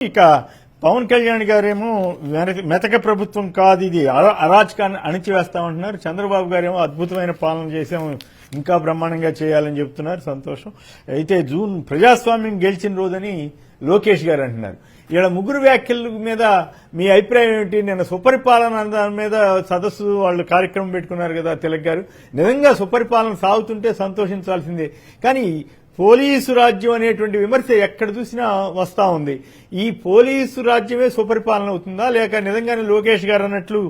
ఇక పవన్ కళ్యాణ్ గారేమో మెతక ప్రభుత్వం కాదు ఇది అరాచకాన్ని అణిచివేస్తామంటున్నారు. చంద్రబాబు గారేమో అద్భుతమైన పాలన చేసాము, ఇంకా బ్రహ్మాండంగా చేయాలని చెప్తున్నారు. సంతోషం. అయితే జూన్ ప్రజాస్వామ్యం గెలిచిన రోజని లోకేష్ గారు అంటున్నారు. ఇలా ముగ్గురు వ్యాఖ్యల మీద మీ అభిప్రాయం ఏమిటి? నిన్న సుపరిపాలన దాని మీద సదస్సు వాళ్ళు కార్యక్రమం పెట్టుకున్నారు కదా తిలక్ గారు. నిజంగా సుపరిపాలన సాగుతుంటే సంతోషించాల్సిందే, కానీ పోలీసు రాజ్యం అనేటువంటి విమర్శ ఎక్కడ చూసినా వస్తా ఉంది. ఈ పోలీసు రాజ్యమే సుపరిపాలన అవుతుందా, లేక నిజంగానే లోకేష్ గారు అన్నట్లు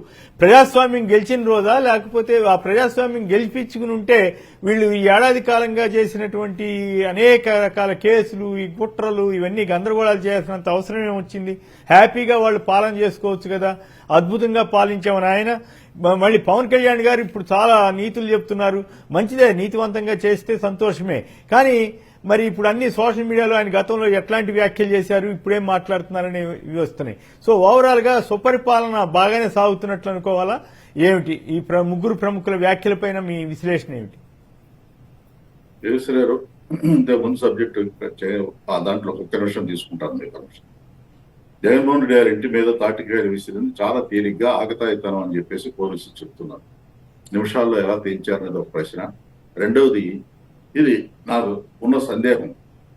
ప్రజాస్వామ్యం గెలిచిన రోజా, లేకపోతే ఆ ప్రజాస్వామ్యం గెలిపించుకుని ఉంటే వీళ్ళు ఈ ఏడాది కాలంగా చేసినటువంటి అనేక రకాల కేసులు, ఈ కుట్రలు, ఇవన్నీ గందరగోళాలు చేయాల్సినంత అవసరం ఏమొచ్చింది? హ్యాపీగా వాళ్ళు పాలన చేసుకోవచ్చు కదా, అద్భుతంగా పాలించామని ఆయన. మళ్ళీ పవన్ కళ్యాణ్ గారు ఇప్పుడు చాలా నీతులు చెప్తున్నారు. మంచిదే, నీతివంతంగా చేస్తే సంతోషమే. కానీ మరి ఇప్పుడు అన్ని సోషల్ మీడియాలో ఆయన గతంలో ఎట్లాంటి వ్యాఖ్యలు చేశారు, ఇప్పుడేం మాట్లాడుతున్నారని ఇవి వస్తున్నాయి. సో ఓవరాల్ గా సుపరిపాలన బాగానే సాగుతున్నట్లు అనుకోవాలా ఏమిటి? ఈ ముగ్గురు ప్రముఖుల వ్యాఖ్యలపైన మీ విశ్లేషణ ఏమిటి? ముందు సబ్జెక్టు దాంట్లో ఒక్క నిమిషం తీసుకుంటాను. మీ పర్మిషన్. జగన్మోహన్ రెడ్డి గారి ఇంటి మీద తాటికాయలు విసిరింది చాలా తేలిగ్గా ఆగతాయితనం అని చెప్పేసి పోలీసులు చెప్తున్నారు. నిమిషాల్లో ఎలా తీయించారనేది ఒక ప్రశ్న. రెండవది, ఇది నాకు ఉన్న సందేహం,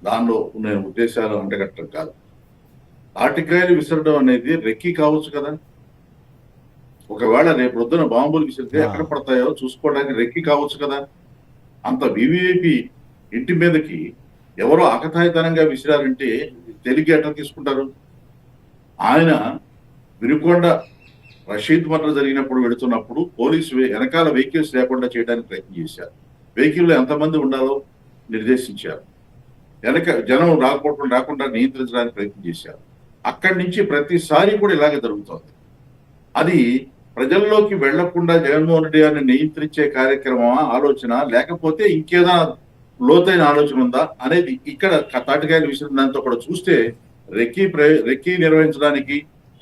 దానిలో నేను ఉద్దేశాలు అంటగట్టడం కాదు. తాటికాయలు విసరడం అనేది రెక్కి కావచ్చు కదా. ఒకవేళ రేపు పొద్దున బాంబులు విసిరితే ఎక్కడ పడతాయో చూసుకోవడానికి రెక్కి కావచ్చు కదా. అంత వివిఐపి ఇంటి మీదకి ఎవరో ఆకతాయితనంగా విసిరారంటే తేలిగ్గా ఎట్లా తీసుకుంటారు? ఆయన వినుకొండ రషీద్ మర్డర్ జరిగినప్పుడు వెళుతున్నప్పుడు పోలీసు వెనకాల వెహికల్స్ లేకుండా చేయడానికి ప్రయత్నం చేశారు. వెహికల్లో ఎంతమంది ఉండాలో నిర్దేశించారు. వెనక జనం రాకుండా నియంత్రించడానికి ప్రయత్నం చేశారు. అక్కడి నుంచి ప్రతిసారి కూడా ఇలాగే జరుగుతోంది. అది ప్రజల్లోకి వెళ్లకుండా జగన్మోహన్ రెడ్డి గారిని నియంత్రించే కార్యక్రమమా, ఆలోచన, లేకపోతే ఇంకేదా లోతైన ఆలోచన ఉందా అనేది ఇక్కడ తాటికాయలు విసిరిన దాంతో కూడా చూస్తే రెక్కీ నిర్వహించడానికి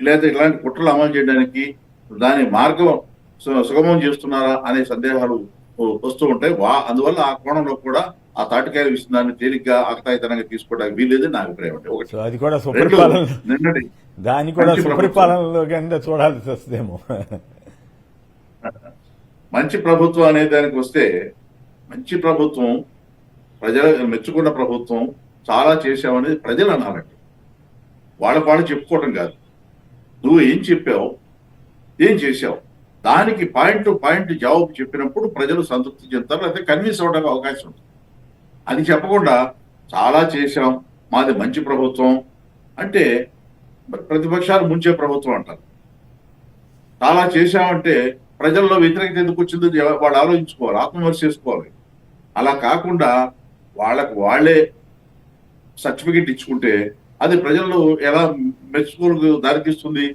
లేదా ఇలాంటి కుట్రలు అమలు చేయడానికి దాని మార్గం సుగమం చేస్తున్నారా అనే సందేహాలు వస్తూ ఉంటాయి. అందువల్ల ఆ కోణంలో కూడా ఆ తాటికాయలు విసిరిన తేలిగ్గా ఆకతాయితనంగా తీసుకోవడానికి వీల్లేదు నా అభిప్రాయం. అది కూడా దాన్ని కూడా సుపరిపాలనలో చూడాల్సి వస్తుందేమో. మంచి ప్రభుత్వం అనే దానికి వస్తే, మంచి ప్రభుత్వం, ప్రజలు మెచ్చుకున్న ప్రభుత్వం, చాలా చేశామనేది ప్రజలు అనాలండి. వాళ్ళు చెప్పుకోవడం కాదు. నువ్వు ఏం చెప్పావు, ఏం చేశావు, దానికి పాయింట్ టు పాయింట్ జవాబు చెప్పినప్పుడు ప్రజలు సంతృప్తి చెందుతారు, లేకపోతే కన్విన్స్ అవడానికి అవకాశం ఉంటుంది. అది చెప్పకుండా చాలా చేశాం, మాది మంచి ప్రభుత్వం అంటే ప్రతిపక్షాలు ముంచే ప్రభుత్వం అంటారు. చాలా చేశామంటే ప్రజల్లో వ్యతిరేకత ఎందుకు వచ్చిందో వాళ్ళు ఆలోచించుకోవాలి, ఆత్మవిమర్శ చేసుకోవాలి. అలా కాకుండా వాళ్ళే సర్టిఫికెట్ ఇచ్చుకుంటే అది ప్రజల్లో ఎలా మెచ్చుకోలకు దారితీస్తుంది?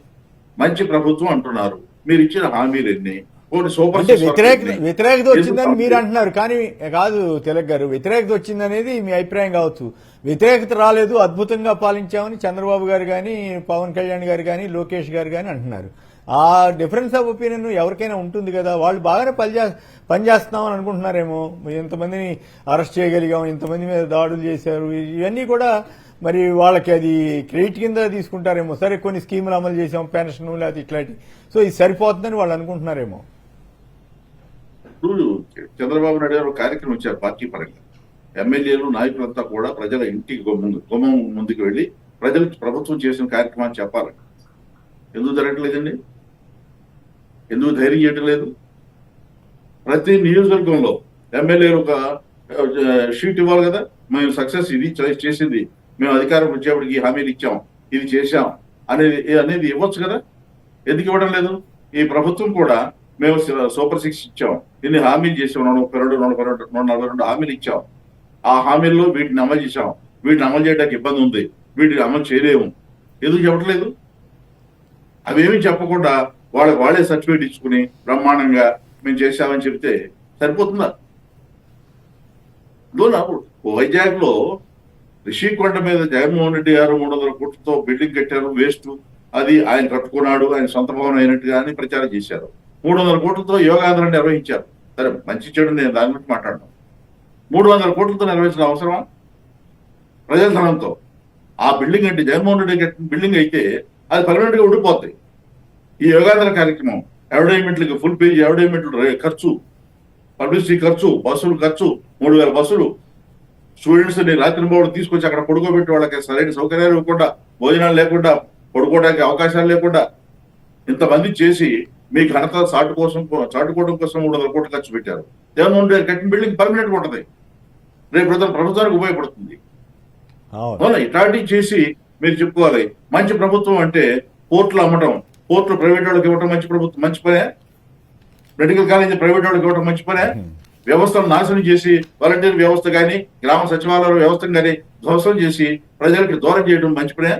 మంచి ప్రభుత్వం అంటున్నారు, మీరు ఇచ్చిన హామీలు ఎన్ని? వ్యతిరేకత వచ్చిందని మీరు అంటున్నారు, కానీ కాదు తిలక్ గారు, వ్యతిరేకత వచ్చిందనేది మీ అభిప్రాయం కావచ్చు. వ్యతిరేకత రాలేదు, అద్భుతంగా పాలించామని చంద్రబాబు గారు కానీ, పవన్ కళ్యాణ్ గారు కానీ, లోకేష్ గారు కానీ అంటున్నారు. ఆ డిఫరెన్స్ ఆఫ్ ఒపీనియన్ ఎవరికైనా ఉంటుంది కదా. వాళ్ళు బాగానే పనిచేస్తున్నామని అనుకుంటున్నారేమో. ఇంతమందిని అరెస్ట్ చేయగలిగాం, ఇంతమంది మీద దాడులు చేశారు, ఇవన్నీ కూడా మరి వాళ్ళకి అది క్రెడిట్ కింద తీసుకుంటారేమో. సరే, కొన్ని స్కీములు అమలు చేసాం, పెన్షన్ లేకపోతే ఇట్లాంటి, సో ఇది సరిపోతుందని వాళ్ళు అనుకుంటున్నారేమో. చంద్రబాబు నాయుడు గారు కార్యక్రమం ఇచ్చారు పార్టీ పరంగా. ఎమ్మెల్యేలు, నాయకులంతా కూడా ప్రజల ఇంటికి గుమ్మం ముందుకు వెళ్లి ప్రజలు ప్రభుత్వం చేసిన కార్యక్రమాన్ని చెప్పాలి. ఎందుకు జరగట్లేదండి? ఎందుకు ధైర్యం చేయటం లేదు? ప్రతి నియోజకవర్గంలో ఎమ్మెల్యేలు ఒక షీట్ ఇవ్వాలి కదా, మేము సక్సెస్ ఇది చేసింది, మేము అధికారం వచ్చేప్పటికి హామీలు ఇచ్చాం, ఇది చేశాం అనేది ఇవ్వచ్చు కదా. ఎందుకు ఇవ్వడం లేదు? ఈ ప్రభుత్వం కూడా మేము సూపర్ 6 ఇచ్చాం, ఇన్ని హామీలు చేసాం, 142 హామీలు ఇచ్చాం, ఆ హామీల్లో వీటిని అమలు చేశాం, వీటిని అమలు చేయడానికి ఇబ్బంది ఉంది, వీటిని అమలు చేయలేము, ఎందుకు చెప్పట్లేదు? అవేమీ చెప్పకుండా వాళ్ళే సర్టిఫికేట్ ఇచ్చుకుని బ్రహ్మాండంగా మేము చేశామని చెప్తే సరిపోతుందా? వైజాగ్ లో రిషికొండ మీద జగన్మోహన్ రెడ్డి గారు 300 కోట్లతో బిల్డింగ్ కట్టారు, వేస్ట్, అది ఆయన కట్టుకున్నాడు, ఆయన సొంత భవనం అయినట్టుగా అని ప్రచారం చేశారు. 300 కోట్లతో యోగాంధ్రాన్ని నిర్వహించారు. సరే, మంచి చెడు నేను దాని గురించి మాట్లాడను. 300 కోట్లతో నిర్వహించిన అవసరమా? ప్రజల ధనంతో ఆ బిల్డింగ్ అంటే జగన్మోహన్ రెడ్డి కట్టిన బిల్డింగ్ అయితే అది పర్మనెంట్ గా ఉండిపోతాయి. ఈ యోగాంధ్ర కార్యక్రమం అడ్వర్టైజ్మెంట్లకి ఫుల్ పేజ్ అడ్వర్టైజ్మెంట్లు ఖర్చు, పబ్లిసిటీ ఖర్చు, బస్సులు ఖర్చు, 3000 బస్సులు, స్టూడెంట్స్ ని రాత్రి మూడు తీసుకొచ్చి అక్కడ పడుకోబెట్టి వాళ్ళకి సరైన సౌకర్యాలు ఇవ్వకుండా, భోజనాలు లేకుండా, పడుకోవడానికి అవకాశాలు లేకుండా ఇంతమంది చేసి మీ ఘనత చాటుకోవడం కోసం 300 కోట్లు ఖర్చు పెట్టారు. జగన్మోహన్ రెడ్డి కట్టిన బిల్డింగ్ పర్మనెంట్ గా ఉంటది, రేపు ప్రభుత్వానికి ఉపయోగపడుతుంది. అవునా? ఇట్లాంటివి చేసి మీరు చెప్పుకోవాలి. మంచి ప్రభుత్వం అంటే పోర్టులు అమ్మటం, పోర్టులు ప్రైవేట్ వాళ్ళకి ఇవ్వటం మంచి ప్రభుత్వం, మంచి పనే. మెడికల్ కాలేజ్ ప్రైవేట్ వాళ్ళకి ఇవ్వటం మంచి పనే. వ్యవస్థను నాశనం చేసి వాలంటీర్ వ్యవస్థ కానీ, గ్రామ సచివాలయ వ్యవస్థను కానీ ధ్వంసం చేసి ప్రజలకి దూరం చేయడం మంచి పనే.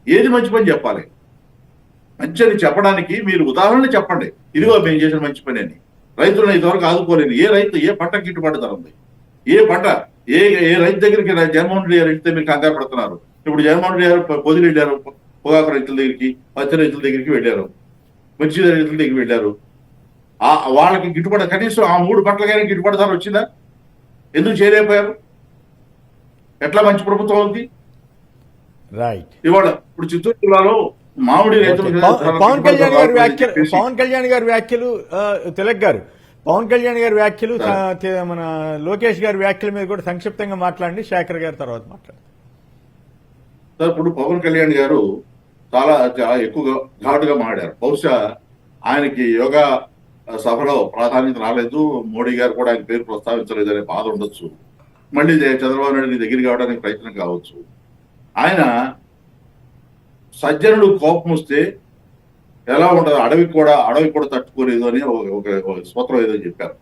ఏది మంచి పని చెప్పాలి? మంచి అని చెప్పడానికి మీరు ఉదాహరణ చెప్పండి, ఇదిగో మేము చేసిన మంచి పని అని. రైతులను ఇంతవరకు ఆదుకోలేదు. ఏ రైతు ఏ పంట గిట్టుబాటు ధర ఉంది? ఏ పంట ఏ రైతు దగ్గరికి జగన్మోహన్ రెడ్డి గారు వెళ్తే మీరు కంగారు పడుతున్నారు? ఇప్పుడు జగన్మోహన్ రెడ్డి గారు పొదిలి వెళ్ళారు, పొగాకు రైతుల దగ్గరికి, పత్తి రైతుల దగ్గరికి వెళ్ళారు, మిర్చి రైతుల దగ్గరికి వెళ్ళారు. వాళ్ళకి గిట్టుబాటు కనీసం ఆ 3 పంటలకైనా గిట్టుబాటు ధర వచ్చిందా? ఎందుకు చేయలేకపోయారు? ఎట్లా మంచి ప్రభుత్వం ఉంది? రైట్. ఇవాళ ఇప్పుడు చిత్తూరు జిల్లాలో మామిడి రైతులు పవన్ కళ్యాణ్ గారి వ్యాఖ్యలు తిలక్ గారు, పవన్ కళ్యాణ్ గారి వ్యాఖ్యలు, మన లోకేష్ గారి వ్యాఖ్యల మీద కూడా సంక్షిప్తంగా మాట్లాడండి. శేఖర్ గారి తర్వాత మాట్లాడండి. సార్, ఇప్పుడు పవన్ కళ్యాణ్ గారు చాలా ఎక్కువగా ఘాటుగా మాట్లాడారు. బహుశా ఆయనకి యోగా సభలో ప్రాధాన్యత రాలేదు, మోడీ గారు కూడా ఆయన పేరు ప్రస్తావించలేదు అనే బాధ ఉండొచ్చు. మళ్ళీ చంద్రబాబు నాయుడు దగ్గర కావడానికి ప్రయత్నం కావచ్చు. ఆయన సజ్జనుడు కోపం వస్తే ఎలా ఉండదు, అడవి కూడా తట్టుకోలేదు అని ఒక సూత్రం ఏదో చెప్పారు.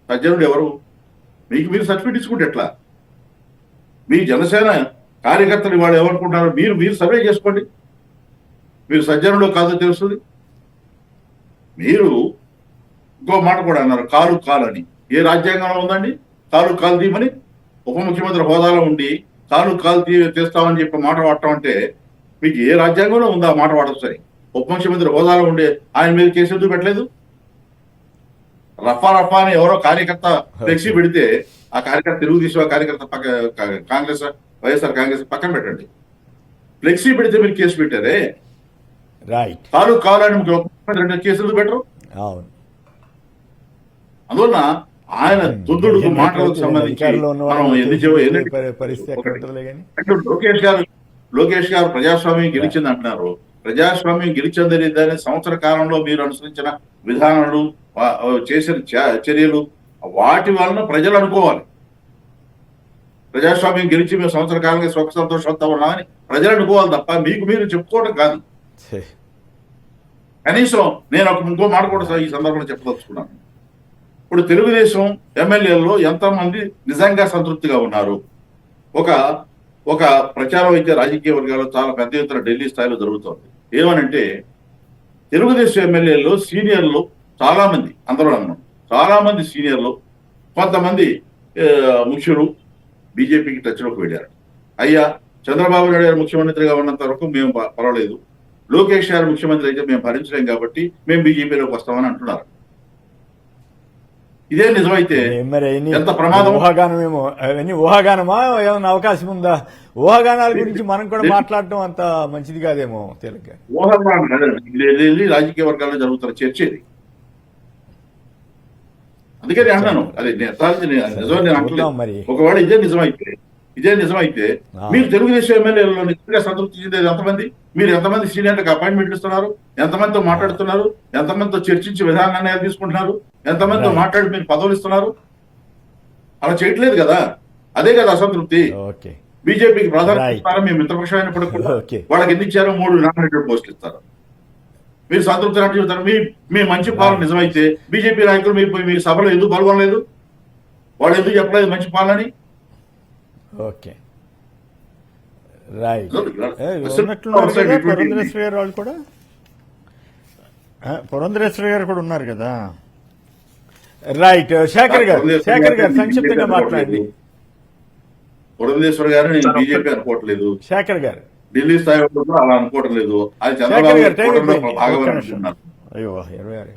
సజ్జనుడు ఎవరు? మీరు సర్టిఫికెట్ ఇచ్చుకుంటే ఎట్లా? మీ జనసేన కార్యకర్తలు వాళ్ళు ఏమనుకుంటున్నారు? మీరు సర్వే చేసుకోండి, మీరు సజ్జనుడు కాదో తెలుస్తుంది. మీరు ఇంకో మాట కూడా అన్నారు, కాలు అని. ఏ రాజ్యాంగంలో ఉందండి కాలు తీయమని? ఉప ముఖ్యమంత్రి హోదాలో ఉండి కాలు తీస్తామని చెప్పి మాట వాడటం అంటే మీకు ఏ రాజ్యాంగంలో ఉందా మాట వాడచ్చు? సరే, ఉప ముఖ్యమంత్రి హోదాలో ఉండే ఆయన మీద కేసు ఎందుకు పెట్టలేదు? రఫా అని ఎవరో కార్యకర్త ఫ్లెక్సీ పెడితే ఆ కార్యకర్త తెలుగుదేశం కార్యకర్త కాంగ్రెస్, వైఎస్ఆర్ కాంగ్రెస్ పక్కన పెట్టండి. ఫ్లెక్సీ పెడితే మీరు కేసు పెట్టారే. రైట్. కాలు అని ముఖ్యమంత్రి కేసులు పెట్టరు. అందువల్ల ఆయన తుందుడు మాటలకు సంబంధించి లోకేష్ గారు ప్రజాస్వామ్యం గెలిచింది అంటున్నారు. ప్రజాస్వామ్యం గెలిచిందని సంవత్సర కాలంలో మీరు అనుసరించిన విధానాలు, చేసిన చర్యలు, వాటి వలన ప్రజలు అనుకోవాలి. ప్రజాస్వామ్యం గెలిచి మేము సంవత్సర కాలంగా సుఖ సంతోషంతో ఉన్నామని ప్రజలు అనుకోవాలి తప్ప మీకు మీరు చెప్పుకోవడం కాదు. కనీసం నేను ఇంకో మాట కూడా ఈ సందర్భంలో చెప్పదలుచుకున్నాను. ఇప్పుడు తెలుగుదేశం ఎమ్మెల్యేల్లో ఎంతమంది నిజంగా సంతృప్తిగా ఉన్నారు? ఒక ప్రచారం అయితే రాజకీయ వర్గాల్లో చాలా పెద్ద ఎత్తున ఢిల్లీ స్థాయిలో జరుగుతోంది. ఏమనంటే తెలుగుదేశం ఎమ్మెల్యేల్లో సీనియర్లు చాలా మంది, అందరూ అన్నాం, చాలా మంది సీనియర్లు, కొంతమంది ముఖ్యులు బీజేపీకి టచ్లోకి వెళ్ళారు. అయ్యా, చంద్రబాబు నాయుడు గారు ముఖ్యమంత్రిగా ఉన్నంత వరకు మేము పర్వాలేదు, లోకేష్ గారు ముఖ్యమంత్రి అయితే మేము భరించలేం కాబట్టి మేము బీజేపీలోకి వస్తామని అంటున్నారు. ఇదే నిజమైతే ఎంత ప్రమాదం! ఊహాగానమా? ఏమన్నా అవకాశం ఉందా? ఊహాగానాల గురించి మనం కూడా మాట్లాడటం అంత మంచిది కాదేమో. తెలుగు ఊహాగానం కాదండి, రాజకీయ వర్గాల్లో జరుగుతున్న చర్చ ఇది. అందుకే నేను అన్నాను, అదే నిజం. ఒకవేళ ఇదే నిజమైతే మీరు తెలుగుదేశం ఎమ్మెల్యేలలో నిజంగా సంతృప్తి చెందేది ఎంతమంది? మీరు ఎంతమంది సీనియర్లకు అపాయింట్మెంట్లు ఇస్తున్నారు? ఎంతమందితో మాట్లాడుతున్నారు? ఎంతమందితో చర్చించి విధాన నిర్ణయాలు తీసుకుంటున్నారు? ఎంతమందితో మాట్లాడి మీరు పదవులు ఇస్తున్నారు? అలా చేయట్లేదు కదా. అదే కదా అసంతృప్తి. బీజేపీకి ప్రాధాన్యత ఇస్తారా? మీ మిత్రపక్షం అయినప్పుడు వాళ్ళకి ఎన్ని ఇచ్చారో 3 నామినేటెడ్ పోస్టులు ఇస్తారు. మీరు సంతృప్తి అంటే చెబుతారు. మీ మంచి పాలన నిజమైతే బీజేపీ నాయకులు మీ సభలో ఎందుకు పాల్గొనలేదు? వాళ్ళు ఎందుకు చెప్పలేదు మంచి పాలనని? Okay, right. పురంధరేశ్వరి గారు కూడా ఉన్నారు కదా. రైట్. శేఖర్ గారు సంక్షిప్తంగా మాట్లాడండి. పురంధరేశ్వరి గారు నేను బీజేపీ అనుకోవట్లేదు. శేఖర్ గారు ఢిల్లీ స్థాయి అలా అనుకోవట్లేదు. అది చంద్రబాబు అయ్యో 26